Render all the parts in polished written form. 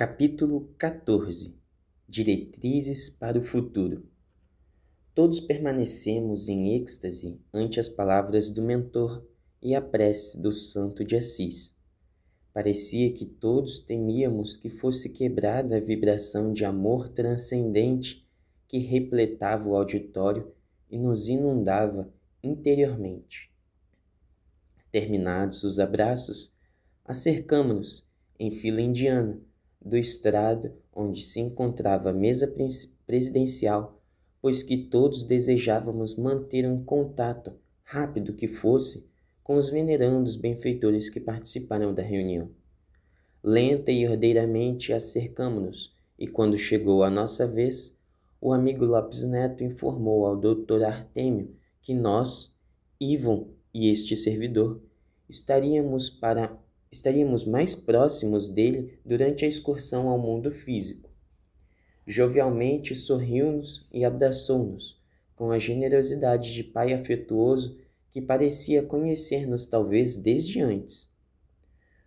Capítulo 14. Diretrizes para o futuro. Todos permanecemos em êxtase ante as palavras do mentor e a prece do Santo de Assis. Parecia que todos temíamos que fosse quebrada a vibração de amor transcendente que repletava o auditório e nos inundava interiormente. Terminados os abraços, acercamo-nos em fila indiana do estrado onde se encontrava a mesa presidencial, pois que todos desejávamos manter um contato, rápido que fosse, com os venerandos benfeitores que participaram da reunião. Lenta e ordeiramente acercamo-nos, e quando chegou a nossa vez, o amigo Lopes Neto informou ao Dr. Artêmio que nós, Ivon e este servidor, estaríamos mais próximos dele durante a excursão ao mundo físico. Jovialmente sorriu-nos e abraçou-nos, com a generosidade de pai afetuoso que parecia conhecer-nos talvez desde antes.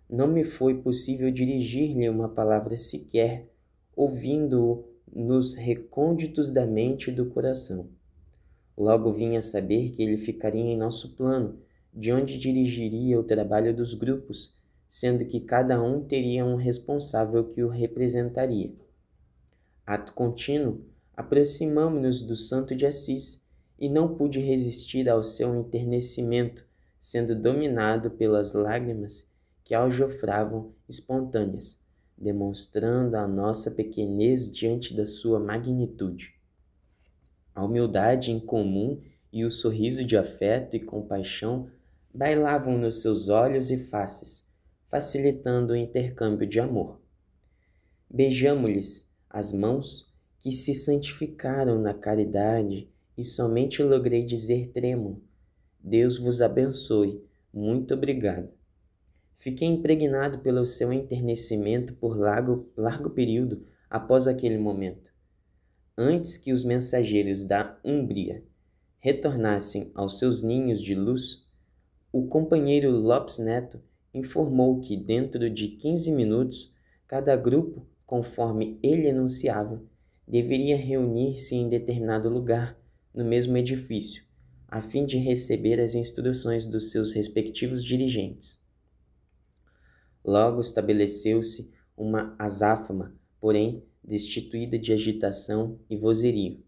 Não me foi possível dirigir-lhe uma palavra sequer, ouvindo-o nos recônditos da mente e do coração. Logo vim a saber que ele ficaria em nosso plano, de onde dirigiria o trabalho dos grupos, sendo que cada um teria um responsável que o representaria. Ato contínuo, aproximamo-nos do Santo de Assis e não pude resistir ao seu enternecimento, sendo dominado pelas lágrimas que aljofravam espontâneas, demonstrando a nossa pequenez diante da sua magnitude. A humildade incomum e o sorriso de afeto e compaixão bailavam nos seus olhos e faces, facilitando o intercâmbio de amor. Beijamo-lhes as mãos que se santificaram na caridade e somente logrei dizer trêmulo: Deus vos abençoe, muito obrigado. Fiquei impregnado pelo seu enternecimento por largo período após aquele momento. Antes que os mensageiros da Úmbria retornassem aos seus ninhos de luz, o companheiro Lopes Neto informou que dentro de 15 minutos, cada grupo, conforme ele enunciava, deveria reunir-se em determinado lugar, no mesmo edifício, a fim de receber as instruções dos seus respectivos dirigentes. Logo estabeleceu-se uma azáfama, porém destituída de agitação e vozerio.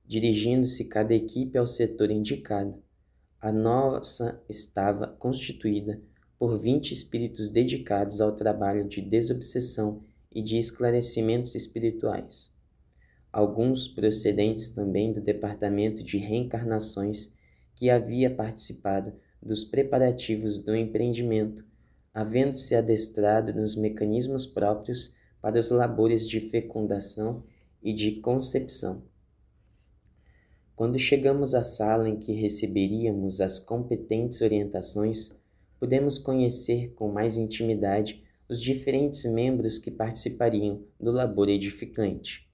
Dirigindo-se cada equipe ao setor indicado, a nossa estava constituída por 20 espíritos dedicados ao trabalho de desobsessão e de esclarecimentos espirituais. Alguns procedentes também do departamento de reencarnações que havia participado dos preparativos do empreendimento, havendo-se adestrado nos mecanismos próprios para os labores de fecundação e de concepção. Quando chegamos à sala em que receberíamos as competentes orientações, pudemos conhecer com mais intimidade os diferentes membros que participariam do labor edificante.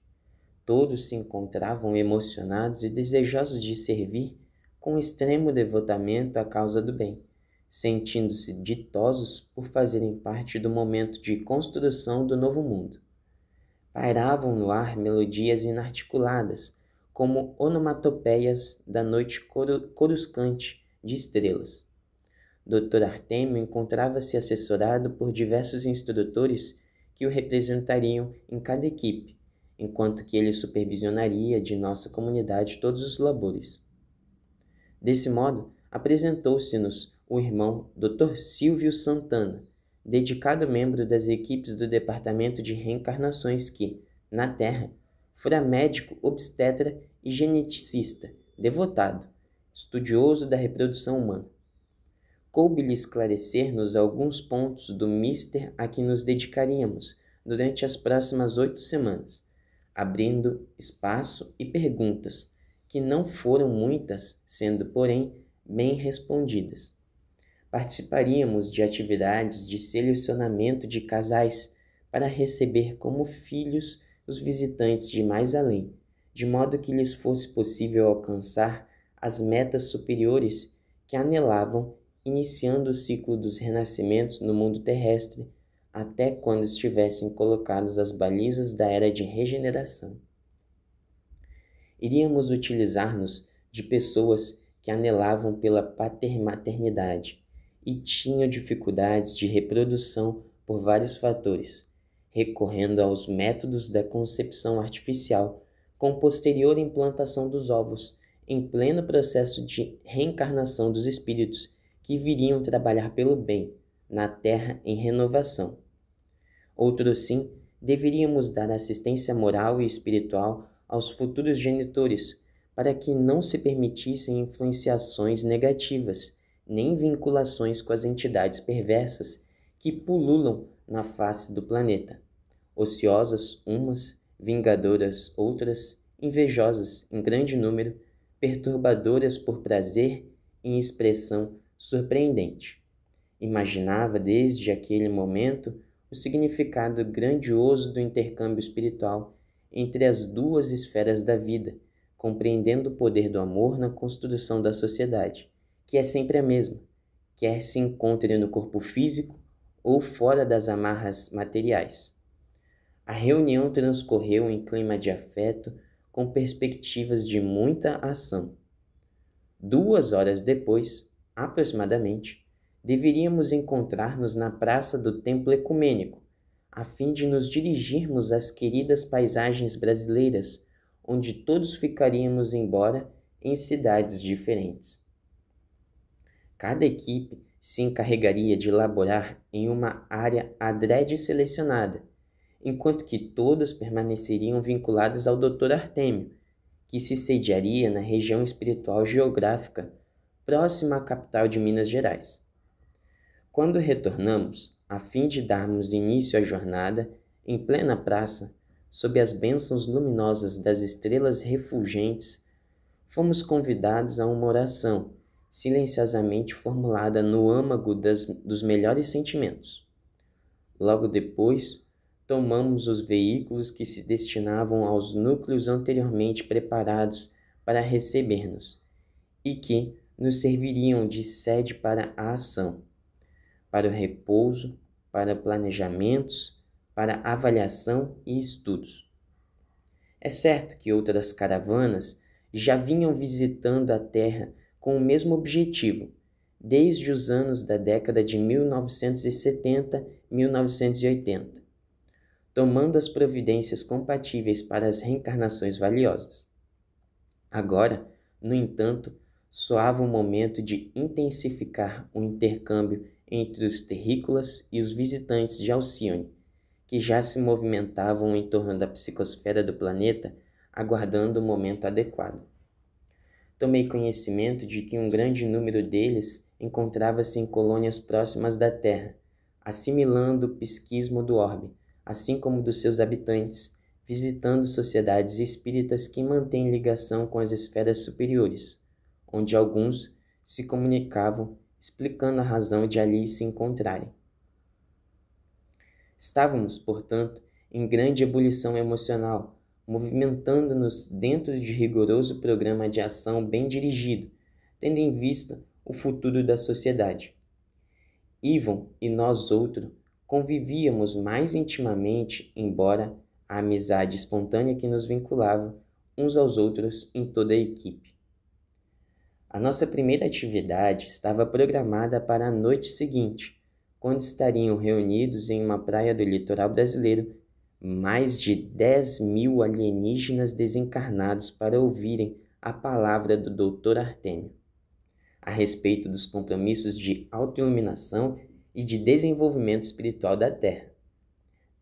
Todos se encontravam emocionados e desejosos de servir com extremo devotamento à causa do bem, sentindo-se ditosos por fazerem parte do momento de construção do novo mundo. Pairavam no ar melodias inarticuladas, como onomatopeias da noite coruscante de estrelas. Dr. Artêmio encontrava-se assessorado por diversos instrutores que o representariam em cada equipe, enquanto que ele supervisionaria de nossa comunidade todos os labores. Desse modo, apresentou-se-nos o irmão Dr. Silvio Santana, dedicado membro das equipes do Departamento de Reencarnações que, na Terra, fora médico, obstetra e geneticista, devotado, estudioso da reprodução humana. Coube-lhe esclarecer-nos alguns pontos do mister a que nos dedicaríamos durante as próximas 8 semanas, abrindo espaço e perguntas, que não foram muitas, sendo, porém, bem respondidas. Participaríamos de atividades de selecionamento de casais para receber como filhos os visitantes de mais além, de modo que lhes fosse possível alcançar as metas superiores que anelavam, iniciando o ciclo dos renascimentos no mundo terrestre, até quando estivessem colocadas as balizas da era de regeneração. Iríamos utilizar-nos de pessoas que anelavam pela paternidade e tinham dificuldades de reprodução por vários fatores, recorrendo aos métodos da concepção artificial, com posterior implantação dos ovos, em pleno processo de reencarnação dos espíritos que viriam trabalhar pelo bem, na Terra em renovação. Outro sim, deveríamos dar assistência moral e espiritual aos futuros genitores, para que não se permitissem influenciações negativas, nem vinculações com as entidades perversas que pululam na face do planeta, ociosas umas, vingadoras outras, invejosas em grande número, perturbadoras por prazer em expressão surpreendente. Imaginava desde aquele momento o significado grandioso do intercâmbio espiritual entre as duas esferas da vida, compreendendo o poder do amor na construção da sociedade, que é sempre a mesma, quer se encontre no corpo físico ou fora das amarras materiais. A reunião transcorreu em clima de afeto, com perspectivas de muita ação. 2 horas depois, aproximadamente, deveríamos encontrar-nos na praça do Templo Ecumênico, a fim de nos dirigirmos às queridas paisagens brasileiras, onde todos ficaríamos embora em cidades diferentes. Cada equipe se encarregaria de laborar em uma área adrede selecionada, enquanto que todas permaneceriam vinculadas ao Dr. Artêmio, que se sediaria na região espiritual geográfica próxima à capital de Minas Gerais. Quando retornamos, a fim de darmos início à jornada, em plena praça, sob as bênçãos luminosas das estrelas refulgentes, fomos convidados a uma oração, silenciosamente formulada no âmago dos melhores sentimentos. Logo depois, tomamos os veículos que se destinavam aos núcleos anteriormente preparados para receber-nos e que nos serviriam de sede para a ação, para o repouso, para planejamentos, para avaliação e estudos. É certo que outras caravanas já vinham visitando a Terra com o mesmo objetivo, desde os anos da década de 1970-1980, tomando as providências compatíveis para as reencarnações valiosas. Agora, no entanto, soava o momento de intensificar o intercâmbio entre os terrícolas e os visitantes de Alcione, que já se movimentavam em torno da psicosfera do planeta, aguardando o momento adequado. Tomei conhecimento de que um grande número deles encontrava-se em colônias próximas da Terra, assimilando o psiquismo do orbe, assim como dos seus habitantes, visitando sociedades espíritas que mantêm ligação com as esferas superiores, onde alguns se comunicavam, explicando a razão de ali se encontrarem. Estávamos, portanto, em grande ebulição emocional, movimentando-nos dentro de rigoroso programa de ação bem dirigido, tendo em vista o futuro da sociedade. Ivan e nós outros convivíamos mais intimamente, embora a amizade espontânea que nos vinculava uns aos outros em toda a equipe. A nossa primeira atividade estava programada para a noite seguinte, quando estariam reunidos em uma praia do litoral brasileiro mais de 10.000 alienígenas desencarnados para ouvirem a palavra do Dr. Artêmio a respeito dos compromissos de autoiluminação e de desenvolvimento espiritual da Terra.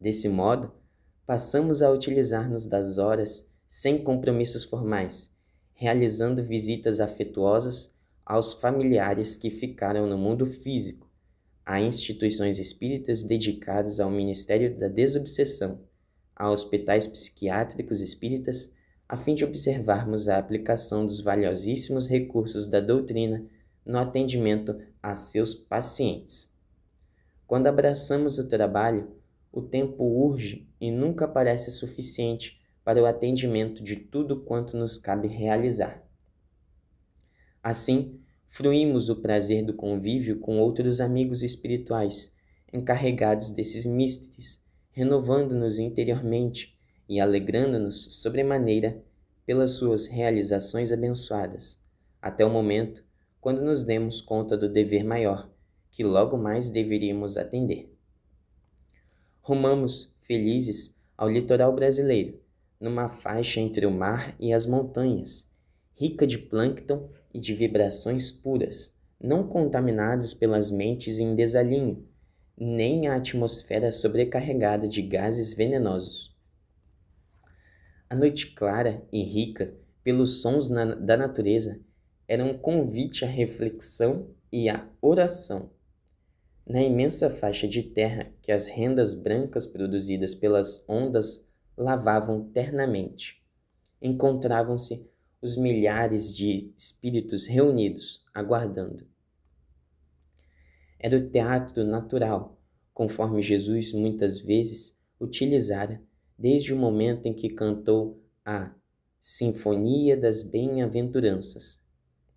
Desse modo, passamos a utilizar-nos das horas sem compromissos formais, realizando visitas afetuosas aos familiares que ficaram no mundo físico, a instituições espíritas dedicadas ao Ministério da Desobsessão, a hospitais psiquiátricos espíritas, a fim de observarmos a aplicação dos valiosíssimos recursos da doutrina no atendimento a seus pacientes. Quando abraçamos o trabalho, o tempo urge e nunca parece suficiente para o atendimento de tudo quanto nos cabe realizar. Assim, fruímos o prazer do convívio com outros amigos espirituais, encarregados desses mistérios, renovando-nos interiormente e alegrando-nos sobremaneira pelas suas realizações abençoadas, até o momento quando nos demos conta do dever maior, que logo mais deveríamos atender. Rumamos, felizes, ao litoral brasileiro, numa faixa entre o mar e as montanhas, rica de plâncton e de vibrações puras, não contaminadas pelas mentes em desalinho, nem a atmosfera sobrecarregada de gases venenosos. A noite clara e rica pelos sons da natureza era um convite à reflexão e à oração. Na imensa faixa de terra que as rendas brancas produzidas pelas ondas lavavam ternamente, encontravam-se os milhares de espíritos reunidos, aguardando. Era o teatro natural, conforme Jesus muitas vezes utilizara desde o momento em que cantou a Sinfonia das Bem-aventuranças,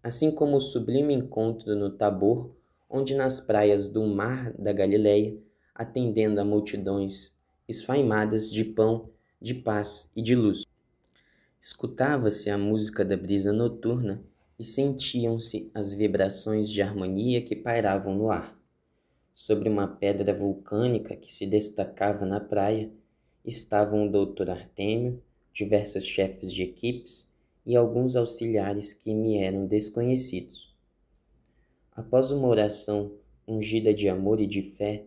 assim como o sublime encontro no Tabor, onde nas praias do mar da Galileia, atendendo a multidões esfaimadas de pão, de paz e de luz. Escutava-se a música da brisa noturna e sentiam-se as vibrações de harmonia que pairavam no ar. Sobre uma pedra vulcânica que se destacava na praia, estavam o doutor Artêmio, diversos chefes de equipes e alguns auxiliares que me eram desconhecidos. Após uma oração ungida de amor e de fé,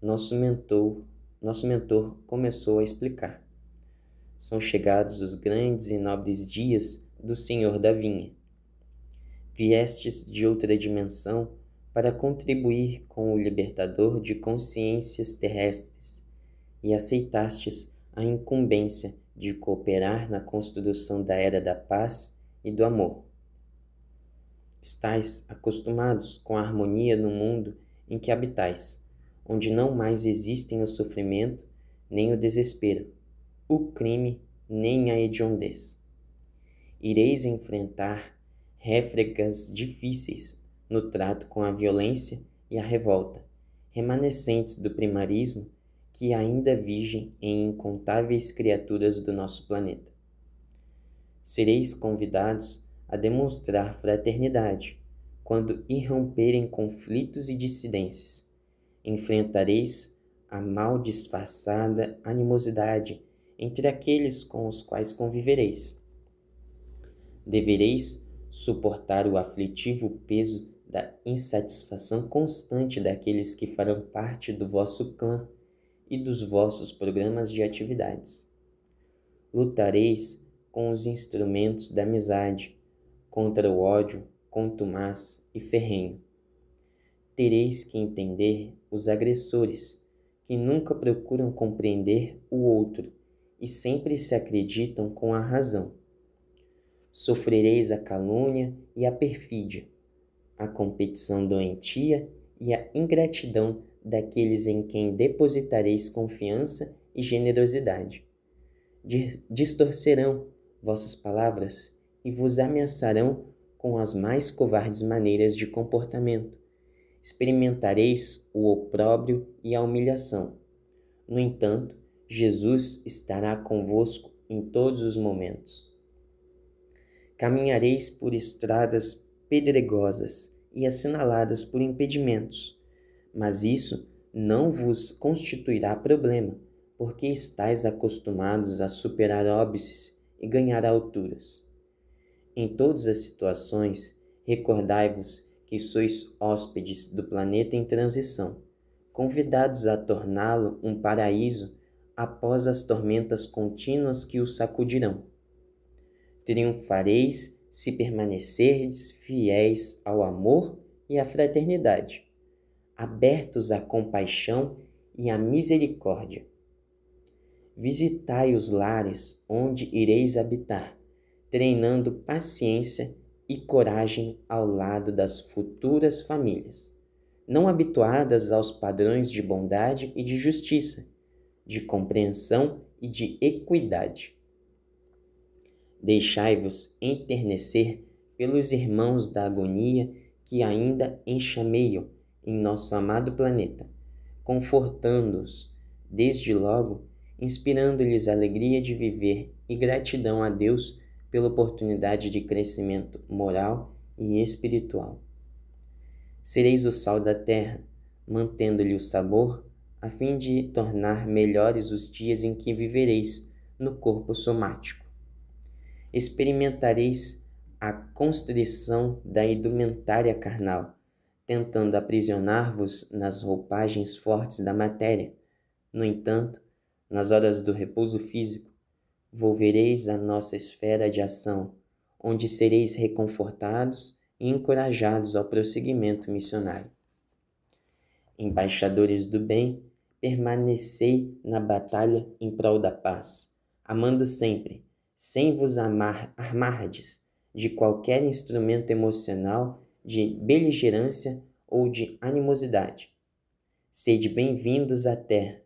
nosso mentor começou a explicar. São chegados os grandes e nobres dias do Senhor da Vinha. Viestes de outra dimensão para contribuir com o libertador de consciências terrestres e aceitastes a incumbência de cooperar na construção da era da paz e do amor. Estais acostumados com a harmonia no mundo em que habitais, onde não mais existem o sofrimento nem o desespero, o crime nem a hediondez. Ireis enfrentar réfregas difíceis no trato com a violência e a revolta, remanescentes do primarismo que ainda vigem em incontáveis criaturas do nosso planeta. Sereis convidados a demonstrar fraternidade quando irromperem conflitos e dissidências. Enfrentareis a mal disfarçada animosidade entre aqueles com os quais convivereis. Devereis suportar o aflitivo peso da insatisfação constante daqueles que farão parte do vosso clã e dos vossos programas de atividades. Lutareis com os instrumentos da amizade contra o ódio contumaz e ferrenho. Tereis que entender os agressores, que nunca procuram compreender o outro e sempre se acreditam com a razão. Sofrereis a calúnia e a perfídia, a competição doentia e a ingratidão daqueles em quem depositareis confiança e generosidade. Distorcerão vossas palavras e vos ameaçarão com as mais covardes maneiras de comportamento. Experimentareis o opróbrio e a humilhação. No entanto, Jesus estará convosco em todos os momentos. Caminhareis por estradas pedregosas e assinaladas por impedimentos, mas isso não vos constituirá problema, porque estáis acostumados a superar óbices e ganhar alturas. Em todas as situações, recordai-vos que sois hóspedes do planeta em transição, convidados a torná-lo um paraíso após as tormentas contínuas que o sacudirão. Triunfareis se permanecerdes fiéis ao amor e à fraternidade, abertos à compaixão e à misericórdia. Visitai os lares onde ireis habitar, treinando paciência e coragem ao lado das futuras famílias, não habituadas aos padrões de bondade e de justiça, de compreensão e de equidade. Deixai-vos enternecer pelos irmãos da agonia que ainda enxameiam em nosso amado planeta, confortando-os, desde logo, inspirando-lhes a alegria de viver e gratidão a Deus pela oportunidade de crescimento moral e espiritual. Sereis o sal da terra, mantendo-lhe o sabor, a fim de tornar melhores os dias em que vivereis no corpo somático. Experimentareis a constrição da indumentária carnal, tentando aprisionar-vos nas roupagens fortes da matéria. No entanto, nas horas do repouso físico, volvereis à nossa esfera de ação, onde sereis reconfortados e encorajados ao prosseguimento missionário. Embaixadores do bem, permanecei na batalha em prol da paz, amando sempre, sem vos armardes de qualquer instrumento emocional de beligerância ou de animosidade. Sede bem-vindos à terra.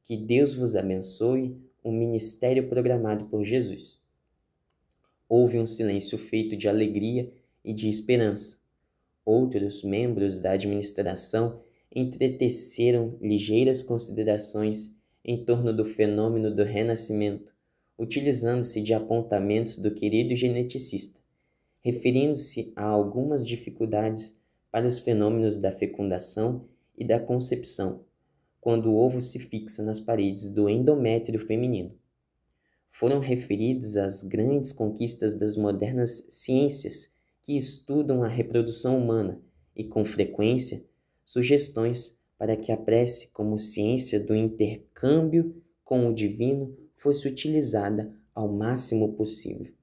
Que Deus vos abençoe, o ministério programado por Jesus. Houve um silêncio feito de alegria e de esperança. Outros membros da administração entreteceram ligeiras considerações em torno do fenômeno do renascimento, utilizando-se de apontamentos do querido geneticista, referindo-se a algumas dificuldades para os fenômenos da fecundação e da concepção, quando o ovo se fixa nas paredes do endométrio feminino. Foram referidas as grandes conquistas das modernas ciências que estudam a reprodução humana e, com frequência, sugestões para que a prece como ciência do intercâmbio com o divino fosse utilizada ao máximo possível.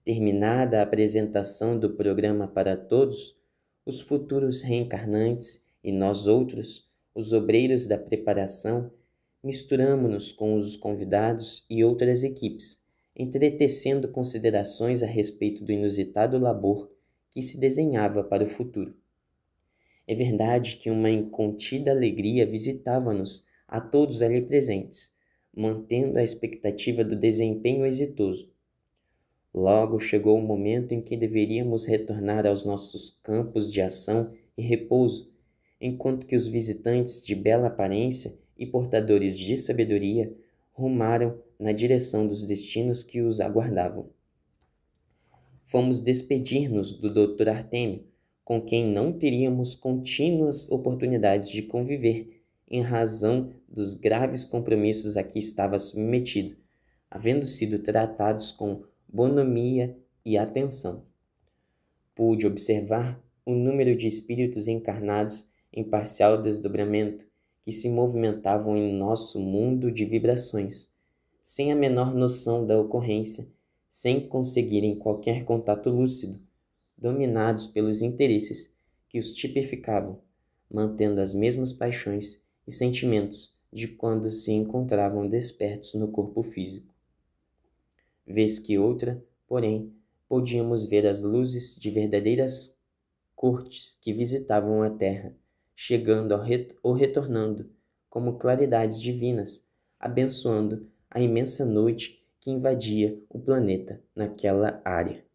Terminada a apresentação do programa para todos, os futuros reencarnantes e nós outros, os obreiros da preparação, misturamo-nos com os convidados e outras equipes, entretecendo considerações a respeito do inusitado labor que se desenhava para o futuro. É verdade que uma incontida alegria visitava-nos a todos ali presentes, mantendo a expectativa do desempenho exitoso. Logo chegou o momento em que deveríamos retornar aos nossos campos de ação e repouso, enquanto que os visitantes de bela aparência e portadores de sabedoria rumaram na direção dos destinos que os aguardavam. Fomos despedir-nos do Dr. Artêmio, com quem não teríamos contínuas oportunidades de conviver, em razão dos graves compromissos a que estava submetido, havendo sido tratados com bonomia e atenção. Pude observar o número de espíritos encarnados em parcial desdobramento que se movimentavam em nosso mundo de vibrações, sem a menor noção da ocorrência, sem conseguirem qualquer contato lúcido, dominados pelos interesses que os tipificavam, mantendo as mesmas paixões e sentimentos de quando se encontravam despertos no corpo físico. Vez que outra, porém, podíamos ver as luzes de verdadeiras cortes que visitavam a terra, chegando ou retornando como claridades divinas, abençoando a imensa noite que invadia o planeta naquela área.